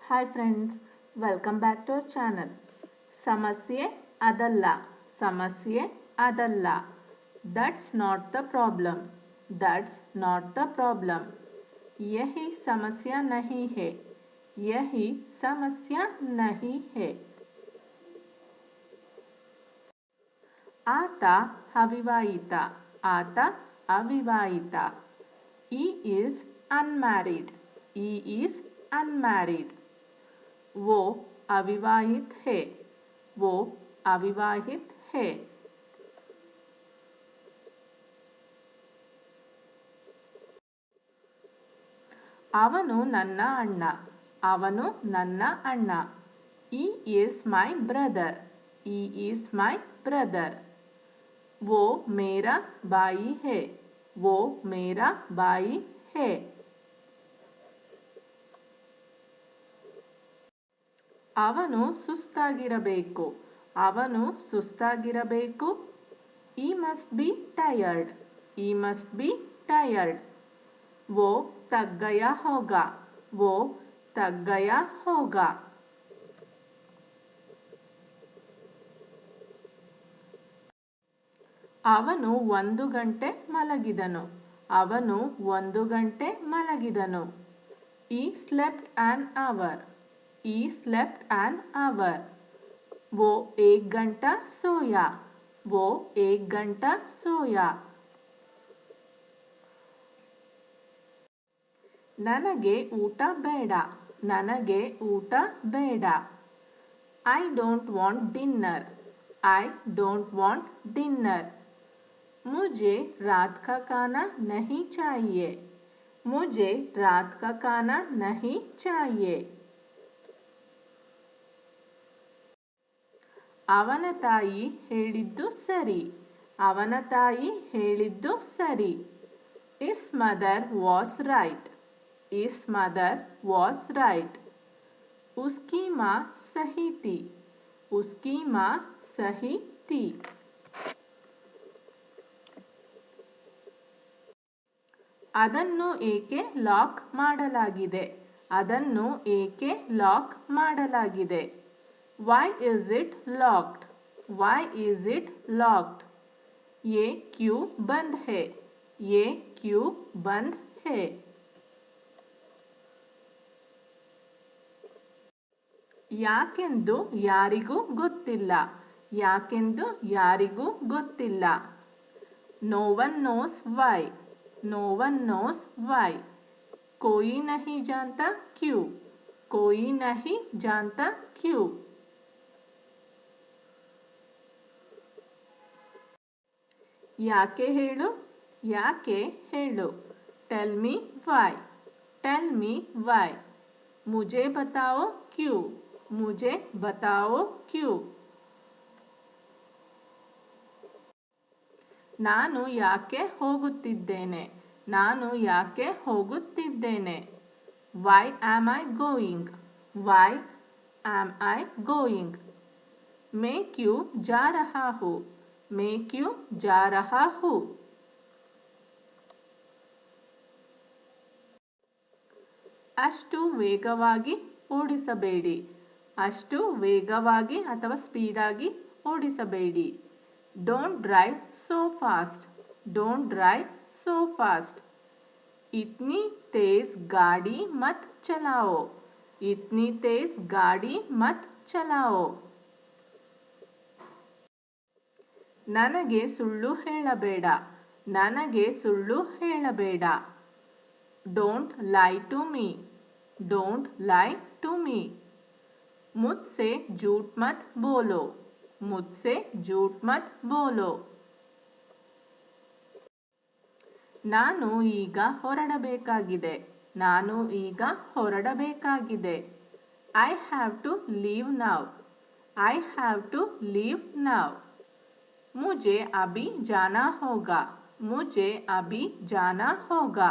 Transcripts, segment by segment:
Hi friends, welcome back to our channel. ಸಮಸ್ಯೆ ಅದಲ್ಲ, ಸಮಸ್ಯೆ ಅದಲ್ಲ. That's not the problem. That's not the problem. यही समस्या नहीं है. यही समस्या नहीं है. ಆತ ಅವಿವಾಹಿತ, ಆತ ಅವಿವಾಹಿತ. He is unmarried. He is unmarried. वो अविवाहित है, वो अविवाहित है. ಅವನು ನನ್ನ ಅಣ್ಣ, ಅವನು ನನ್ನ ಅಣ್ಣ. He is my brother. He is my brother. वो मेरा भाई है, वो मेरा भाई है. ಅವನು ಸುಸ್ತಾಗಿರಬೇಕು, ಅವನು ಸುಸ್ತಾಗಿರಬೇಕು. He must be tired. He must be tired. वो थक गया होगा, वो थक गया होगा. ಅವನು 1 ಗಂಟೆ ಮಲಗಿದನು, ಅವನು 1 ಗಂಟೆ ಮಲಗಿದನು. He slept an hour. He slept an hour. वो 1 घंटा सोया, वो 1 घंटा सोया. ನನಗೆ ಊಟ ಬೇಡ, ನನಗೆ ಊಟ ಬೇಡ. I don't want dinner. I don't want dinner. मुझे रात का खाना नहीं चाहिए. मुझे रात का खाना नहीं चाहिए. ಅವನ ತಾಯಿ ಹೇಳಿದ್ದು ಸರಿ, ಅವನ ತಾಯಿ ಹೇಳಿದ್ದು ಸರಿ. His mother was right. His mother was right. उसकी माँ सही थी, उसकी माँ सही थी. ಅದನ್ನು ಏಕೆ ಲಾಕ್ ಮಾಡಲಾಗಿದೆ, ಅದನ್ನು ಏಕೆ ಲಾಕ್ ಮಾಡಲಾಗಿದೆ. Why is it locked? Why is it locked? ये क्यों बंद है, ये क्यों बंद है. ಯಾಕೆಂದು ಯಾರಿಗೂ ಗೊತ್ತಿಲ್ಲ, ಯಾಕೆಂದು ಯಾರಿಗೂ ಗೊತ್ತಿಲ್ಲ. No one knows why. No one knows why. कोई नहीं जानता क्यों, कोई नहीं जानता क्यों. ಯಾಕೆ ಹೇಳು, ಯಾಕೆ ಹೇಳು. Tell me why. Tell me why. मुझे बताओ क्यों, मुझे बताओ क्यों. ನಾನು ಯಾಕೆ ಹೋಗುತ್ತಿದ್ದೇನೆ, ನಾನು ಯಾಕೆ ಹೋಗುತ್ತಿದ್ದೇನೆ. Why am I going? Why am I going? मैं क्यों जा रहा हूँ, मैं क्यों जा रहा हूँ. ಅಷ್ಟು ವೇಗವಾಗಿ ಓಡಿಸಬೇಡಿ, ಅಷ್ಟು ವೇಗವಾಗಿ ಅಥವಾ ಸ್ಪೀಡಾಗಿ ಓಡಿಸಬೇಡಿ. Don't drive so fast. Don't drive so fast. इतनी तेज गाड़ी मत चलाओ, इतनी तेज गाड़ी मत चलाओ. ನನಗೆ ಸುಳ್ಳು ಹೇಳಬೇಡ, ನನಗೆ ಸುಳ್ಳು ಹೇಳಬೇಡ. Don't lie to me. Don't lie to me. मुझसे झूठ मत बोलो, मुझसे झूठ मत बोलो. ನಾನು ಈಗ ಹೊರಡಬೇಕಾಗಿದೆ, ನಾನು ಈಗ ಹೊರಡಬೇಕಾಗಿದೆ. I have to leave now. I have to leave now. मुझे अभी जाना होगा, मुझे अभी जाना होगा.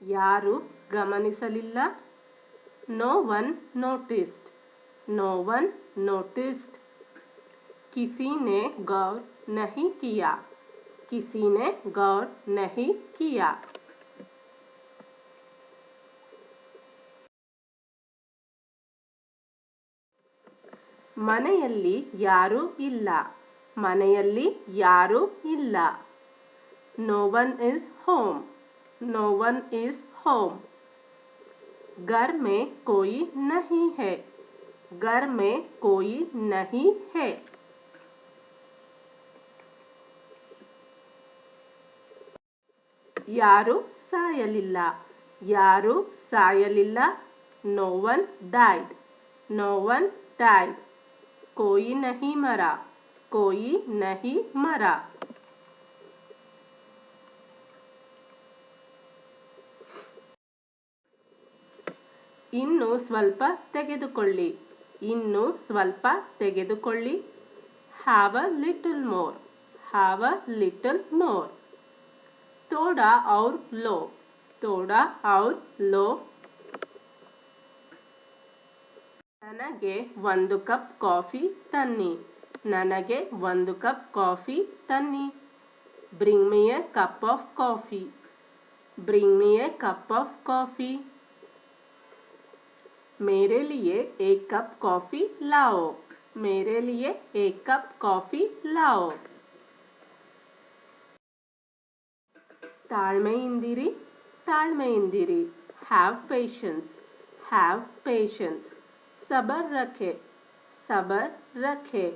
ಯಾರು ಗಮನಿಸಲಿಲ್ಲ. No one noticed. No one noticed. किसी ने गौर नहीं किया, किसी ने गौर नहीं किया. ಮನೆಯಲ್ಲಿ ಯಾರೂ ಇಲ್ಲ. ಮನೆಯಲ್ಲಿ ಯಾರೂ ಇಲ್ಲ. No one is home. No one is home. घर में कोई नहीं है. घर में कोई नहीं है. ಯಾರೂ ಸಾಯಲಿಲ್ಲ. ಯಾರೂ ಸಾಯಲಿಲ್ಲ. No one died. No one died. कोई नहीं मरा. कोई नहीं मरा. ಇನ್ನು ಸ್ವಲ್ಪ ತೆಗೆದುಕೊಳ್ಳಿ. ಇನ್ನು ಸ್ವಲ್ಪ ತೆಗೆದುಕೊಳ್ಳಿ. Have a little more. Have a little more. थोड़ा और लो. थोड़ा और लो. ನನಗೆ ಒಂದು ಕಪ್ ಕಾಫಿ ತನ್ನಿ. ನನಗೆ ಒಂದು ಕಪ್ ಕಾಫಿ ತನ್ನಿ. Bring me a cup of coffee. Bring me a cup of coffee. मेरे लिए एक कप कॉफी लाओ. मेरे लिए एक कप कॉफी लाओ. ತಾಳ್ಮೆಯಿಂದಿರಿ. ತಾಳ್ಮೆಯಿಂದಿರಿ. Have patience. Have patience. सबर रखे. सबर रखे.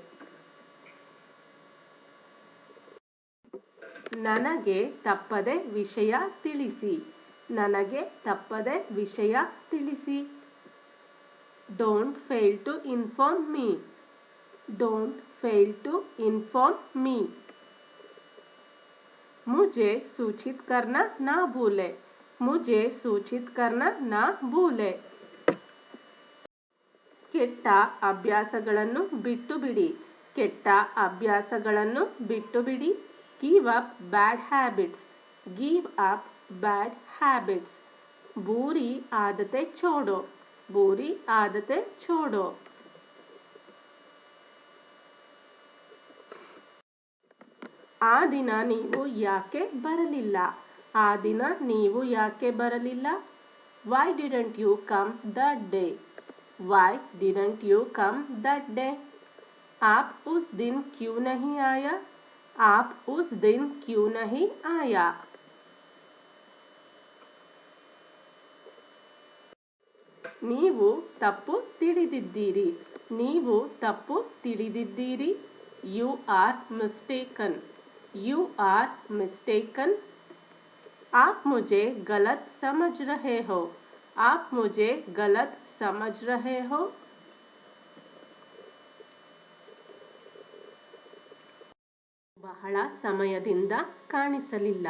ನನಗೆ ತಪ್ಪದೆ ವಿಷಯ ತಿಳಿಸಿ. ನನಗೆ ತಪ್ಪದೆ ವಿಷಯ ತಿಳಿಸಿ. Don't fail to inform me. Don't fail to inform me. मुझे सूचित करना ना भूले. मुझे सूचित करना ना भूले. ಕೆಟ್ಟ ಅಭ್ಯಾಸಗಳನ್ನು ಬಿಟ್ಟು ಬಿಡಿ. ಕೆಟ್ಟ ಅಭ್ಯಾಸಗಳನ್ನು ಬಿಟ್ಟು ಬಿಡಿ. Give up bad habits. Give up bad habits. बुरी आदतें छोड़ो. बुरी आदतें छोड़ो. ಆ ದಿನ ನೀವು ಯಾಕೆ ಬರಲಿಲ್ಲ. ಆ ದಿನ ನೀವು ಯಾಕೆ ಬರಲಿಲ್ಲ. Why didn't you come that day? Why didn't you come that day? आप उस दिन क्यों नहीं आया. आप उस दिन क्यों नहीं आया. ನೀವು ತಪ್ಪು ತಿಳಿದಿದ್ದೀರಿ. ನೀವು ತಪ್ಪು ತಿಳಿದಿದ್ದೀರಿ. You are mistaken. You are mistaken. आप मुझे गलत समझ रहे हो. आप मुझे गलत समझ रहे हो. ಬಹಳ ಸಮಯದಿಂದ ಕಾಣಿಸಲಿಲ್ಲ.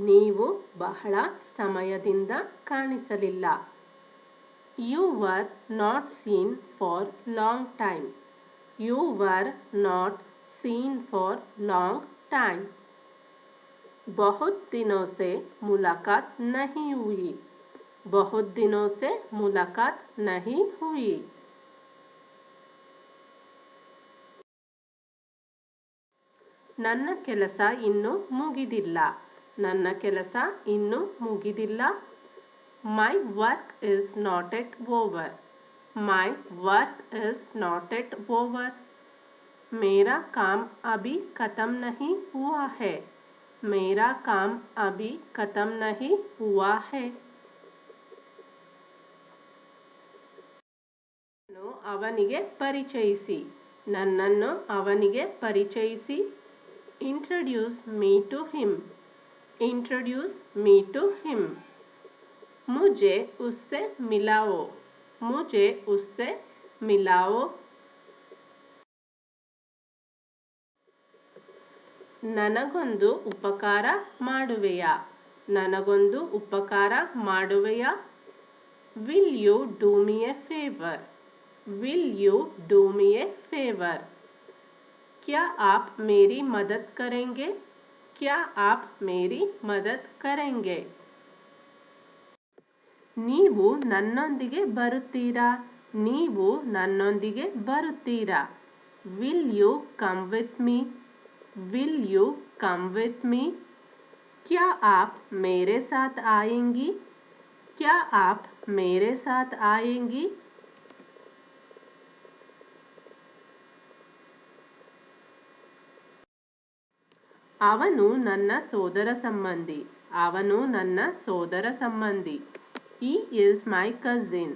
ನೀವು ಬಹಳ ಸಮಯದಿಂದ ಕಾಣಿಸಲಿಲ್ಲ. You were not seen for long time. You were not seen for long time. बहुत दिनों से मुलाकात नहीं हुई. बहुत दिनों से मुलाकात नहीं हुई. ನನ್ನ ಕೆಲಸ ಇನ್ನೂ ಮುಗಿದಿಲ್ಲ. ನನ್ನ ಕೆಲಸ ಇನ್ನೂ ಮುಗಿದಿಲ್ಲ. My work is not yet over. My work is not yet over. मेरा काम अभी खत्म नहीं हुआ है. मेरा काम अभी खत्म नहीं हुआ है. ನನ್ನನ್ನು ಅವನಿಗೆ ಪರಿಚಯಿಸಿ. ನನ್ನನ್ನು ಅವನಿಗೆ ಪರಿಚಯಿಸಿ. Introduce me to him. Introduce me to him. मुझे उससे मिलाओ. मुझे उससे मिलाओ. ನನಗೊಂದು ಉಪಕಾರ ಮಾಡುವೆಯಾ. ನನಗೊಂದು ಉಪಕಾರ ಮಾಡುವೆಯಾ. Will you do me a favor? Will you do me a favor? क्या आप मेरी मदद करेंगे. क्या आप मेरी मदद करेंगे. ನೀವು ನನ್ನೊಂದಿಗೆ ಬರುತ್ತೀರಾ. ನೀವು ನನ್ನೊಂದಿಗೆ ಬರುತ್ತೀರಾ. Will you come with me? Will you come with me? क्या आप मेरे साथ आएंगी. क्या आप मेरे साथ आएंगी. ಅವನು ನನ್ನ ಸೋದರ ಸಂಬಂಧಿ. ಅವನು ನನ್ನ ಸೋದರ ಸಂಬಂಧಿ. He is my cousin.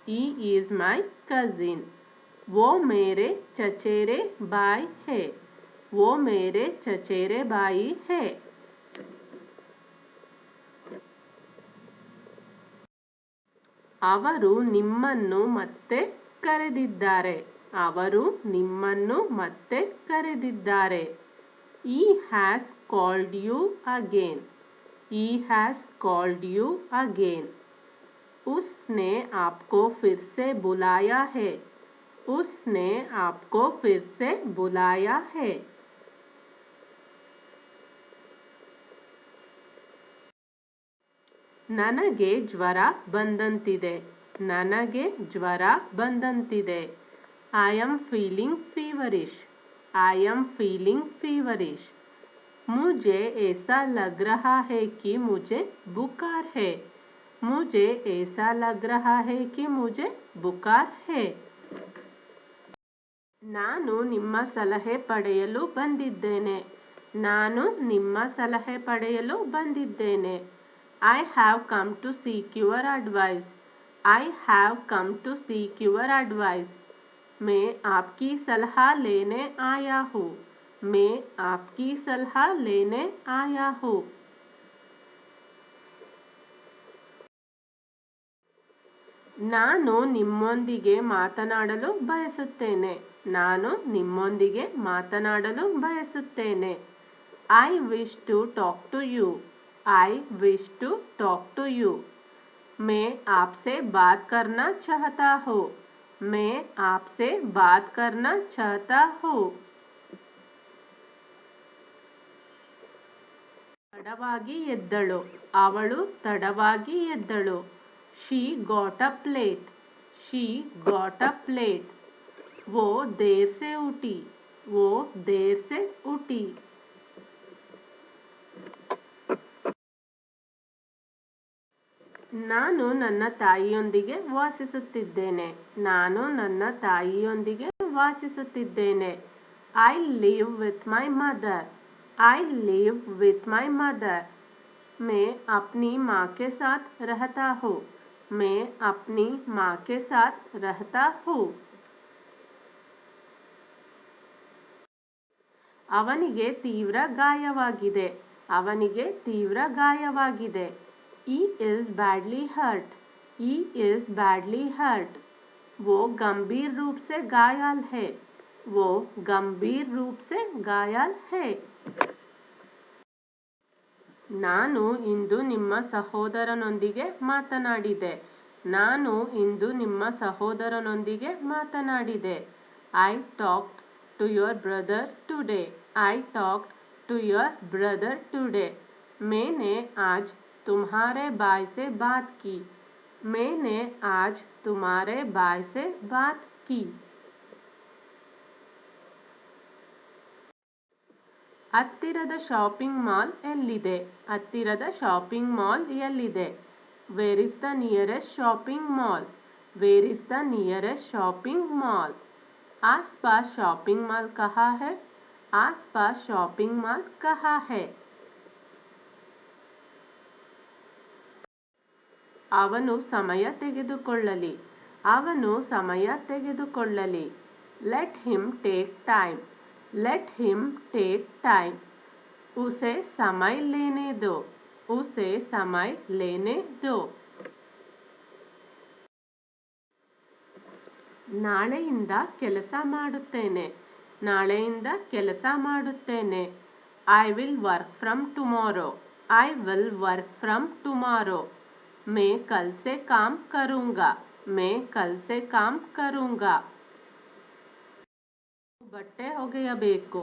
He is my cousin. वो मेरे चचेरे भाई है. वो मेरे चचेरे भाई है. ಅವರು ನಿಮ್ಮನ್ನು ಮತ್ತೆ ಕರೆದಿದ್ದಾರೆ. ಅವರು ನಿಮ್ಮನ್ನು ಮತ್ತೆ ಕರೆದಿದ್ದಾರೆ. He has called you again. He has called you again. उसने आपको फिर से बुलाया है. उसने आपको फिर से बुलाया है. ನನಗೆ ಜ್ವರ ಬಂದಂತಿದೆ. ನನಗೆ ಜ್ವರ ಬಂದಂತಿದೆ. I am feeling feverish. I am feeling feverish. मुझे ऐसा लग रहा है कि मुझे बुखार है. मुझे ऐसा लग रहा है कि मुझे बुखार है. ನಾನು ನಿಮ್ಮ ಸಲಹೆ ಪಡೆಯಲು ಬಂದಿದ್ದೇನೆ. ನಾನು ನಿಮ್ಮ ಸಲಹೆ ಪಡೆಯಲು ಬಂದಿದ್ದೇನೆ. I have come to seek your advice. I have come to seek your advice. मैं आपकी सलाह लेने आया हूँ. मैं आपकी सलाह लेने आया हूँ. ನಾನು ನಿಮ್ಮೊಂದಿಗೆ ಮಾತನಾಡಲು ಬಯಸುತ್ತೇನೆ. ನಾನು ನಿಮ್ಮೊಂದಿಗೆ ಮಾತನಾಡಲು ಬಯಸುತ್ತೇನೆ. I wish to talk to you. I wish to talk to you. मैं आपसे बात करना चाहता हूँ. मैं आपसे बात करना चाहता हूँ. ತಡವಾಗಿ ಎದ್ದಳು. ಅವಳು ತಡವಾಗಿ ಎದ್ದಳು. She got up late. She got up late. वो देर से उठी. वो देर से उठी. ನಾನು ನನ್ನ ತಾಯಿಯೊಂದಿಗೆ ವಾಸಿಸುತ್ತಿದ್ದೇನೆ. ನಾನು ನನ್ನ ತಾಯಿಯೊಂದಿಗೆ ವಾಸಿಸುತ್ತಿದ್ದೇನೆ. I live with my mother. I live with my mother. मैं अपनी माँ के साथ रहता हूँ. मैं अपनी माँ के साथ रहता हूँ. ಅವನಿಗೆ ತೀವ್ರ ಗಾಯವಾಗಿದೆ. ಅವನಿಗೆ ತೀವ್ರ ಗಾಯವಾಗಿದೆ. He is badly hurt. He is badly hurt. वो गंभीर रूप से घायल है. वो गंभीर रूप से घायल है. ನಾನು ಇಂದು ನಿಮ್ಮ ಸಹೋದರನೊಂದಿಗೆ ಮಾತನಾಡಿದೆ. ನಾನು ಇಂದು ನಿಮ್ಮ ಸಹೋದರನೊಂದಿಗೆ ಮಾತನಾಡಿದೆ. I talked to your brother today. I talked to your brother today. मैंने आज तुम्हारे भाई से बात की. मैंने आज तुम्हारे भाई से बात की. ಹತ್ತಿರದ ಶಾಪಿಂಗ್ ಮಾಲ್ ಎಲ್ಲಿದೆ? ಹತ್ತಿರದ ಶಾಪಿಂಗ್ ಮಾಲ್ ಎಲ್ಲಿದೆ? Where is the nearest shopping mall? Where is the nearest shopping mall? आसपास शॉपिंग मॉल कहाँ है? आसपास शॉपिंग मॉल कहाँ है? ಅವನು ಸಮಯ ತೆಗೆದುಕೊಳ್ಳಲಿ. ಅವನು ಸಮಯ ತೆಗೆದುಕೊಳ್ಳಲಿ. Let him take time. Let him take time. उसे समय लेने दो. उसे समय लेने दो. ನಾಳೆಯಿಂದ ಕೆಲಸ ಮಾಡುತ್ತೇನೆ. ನಾಳೆಯಿಂದ ಕೆಲಸ ಮಾಡುತ್ತೇನೆ. I will work from tomorrow. I will work from tomorrow. मैं कल से काम करूँगा. मैं कल से काम करूँगा. ಬಟ್ಟೆ ಒಗೆಯಬೇಕು.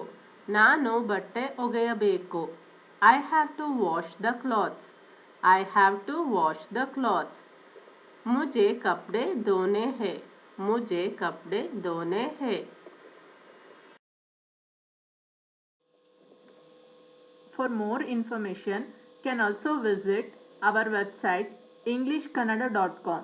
ನಾನು ಬಟ್ಟೆ ಒಗೆಯಬೇಕು. I have to wash the clothes. I have to wash the clothes. मुझे कपड़े धोने हैं. मुझे कपड़े धोने हैं. For more information, can also visit our website englishkannada.com.